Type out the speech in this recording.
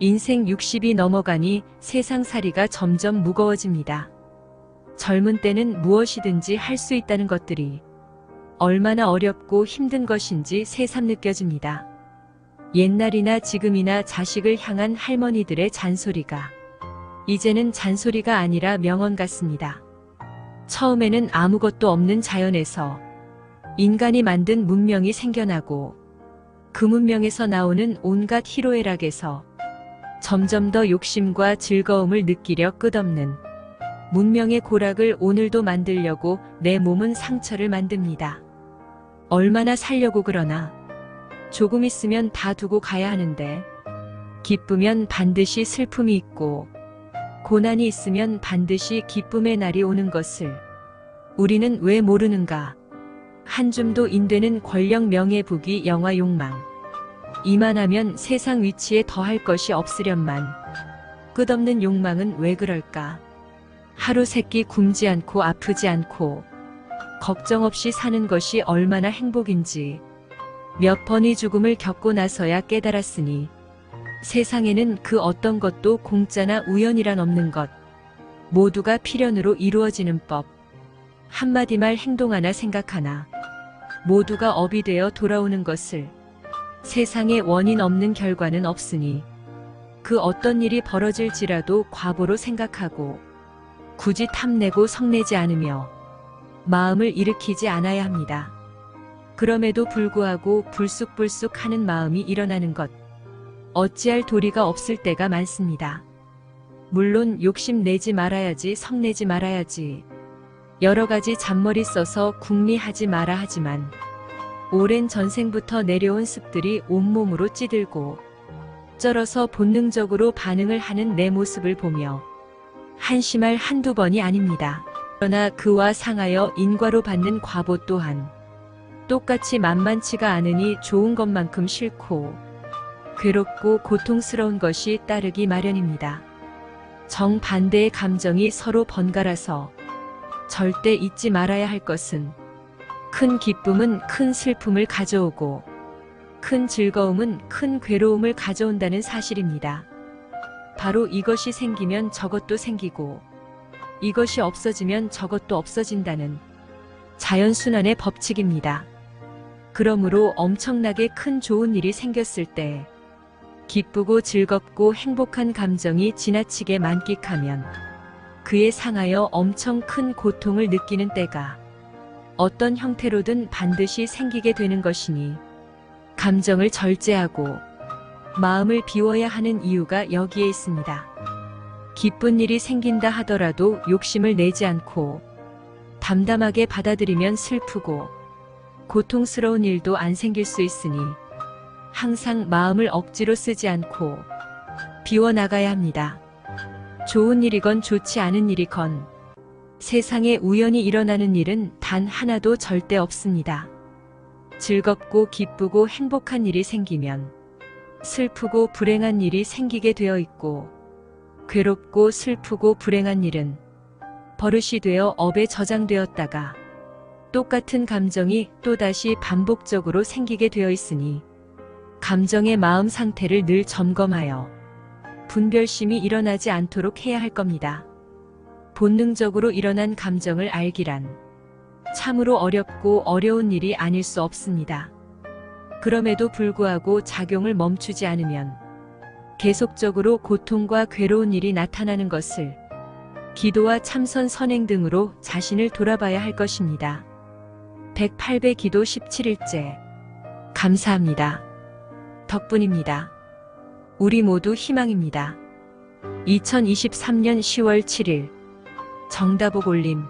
인생 60이 넘어가니 세상살이가 점점 무거워집니다. 젊은 때는 무엇이든지 할 수 있다는 것들이 얼마나 어렵고 힘든 것인지 새삼 느껴집니다. 옛날이나 지금이나 자식을 향한 할머니들의 잔소리가 이제는 잔소리가 아니라 명언 같습니다. 처음에는 아무것도 없는 자연에서 인간이 만든 문명이 생겨나고 그 문명에서 나오는 온갖 희로애락에서 점점 더 욕심과 즐거움을 느끼려 끝없는 문명의 고락을 오늘도 만들려고 내 몸은 상처를 만듭니다. 얼마나 살려고 그러나 조금 있으면 다 두고 가야 하는데 기쁘면 반드시 슬픔이 있고 고난이 있으면 반드시 기쁨의 날이 오는 것을 우리는 왜 모르는가? 한 줌도 인되는 권력 명예 부귀 영화 욕망 이만하면 세상 위치에 더할 것이 없으련만 끝없는 욕망은 왜 그럴까? 하루 세끼 굶지 않고 아프지 않고 걱정 없이 사는 것이 얼마나 행복인지 몇 번의 죽음을 겪고 나서야 깨달았으니 세상에는 그 어떤 것도 공짜나 우연이란 없는 것 모두가 필연으로 이루어지는 법 한마디 말 행동 하나 생각 하나 모두가 업이 되어 돌아오는 것을 세상에 원인 없는 결과는 없으니 그 어떤 일이 벌어질지라도 과보로 생각하고 굳이 탐내고 성내지 않으며 마음을 일으키지 않아야 합니다. 그럼에도 불구하고 불쑥불쑥 하는 마음이 일어나는 것 어찌할 도리가 없을 때가 많습니다. 물론 욕심내지 말아야지 성내지 말아야지 여러 가지 잔머리 써서 궁리하지 마라 하지만 오랜 전생부터 내려온 습들이 온몸으로 찌들고 쩔어서 본능적으로 반응을 하는 내 모습을 보며 한심할 한두 번이 아닙니다. 그러나 그와 상하여 인과로 받는 과보 또한 똑같이 만만치가 않으니 좋은 것만큼 싫고 괴롭고 고통스러운 것이 따르기 마련입니다. 정반대의 감정이 서로 번갈아서 절대 잊지 말아야 할 것은 큰 기쁨은 큰 슬픔을 가져오고 큰 즐거움은 큰 괴로움을 가져온다는 사실입니다. 바로 이것이 생기면 저것도 생기고 이것이 없어지면 저것도 없어진다는 자연순환의 법칙입니다. 그러므로 엄청나게 큰 좋은 일이 생겼을 때 기쁘고 즐겁고 행복한 감정이 지나치게 만끽하면 그에 상하여 엄청 큰 고통을 느끼는 때가 어떤 형태로든 반드시 생기게 되는 것이니 감정을 절제하고 마음을 비워야 하는 이유가 여기에 있습니다. 기쁜 일이 생긴다 하더라도 욕심을 내지 않고 담담하게 받아들이면 슬프고 고통스러운 일도 안 생길 수 있으니 항상 마음을 억지로 쓰지 않고 비워나가야 합니다. 좋은 일이건 좋지 않은 일이건 세상에 우연히 일어나는 일은 단 하나도 절대 없습니다. 즐겁고 기쁘고 행복한 일이 생기면 슬프고 불행한 일이 생기게 되어 있고 괴롭고 슬프고 불행한 일은 버릇이 되어 업에 저장되었다가 똑같은 감정이 또다시 반복적으로 생기게 되어 있으니 감정의 마음 상태를 늘 점검하여 분별심이 일어나지 않도록 해야 할 겁니다. 본능적으로 일어난 감정을 알기란 참으로 어렵고 어려운 일이 아닐 수 없습니다. 그럼에도 불구하고 작용을 멈추지 않으면 계속적으로 고통과 괴로운 일이 나타나는 것을 기도와 참선 선행 등으로 자신을 돌아봐야 할 것입니다. 108배 기도 17일째 감사합니다. 덕분입니다. 우리 모두 희망입니다. 2023년 10월 7일 정다복 올림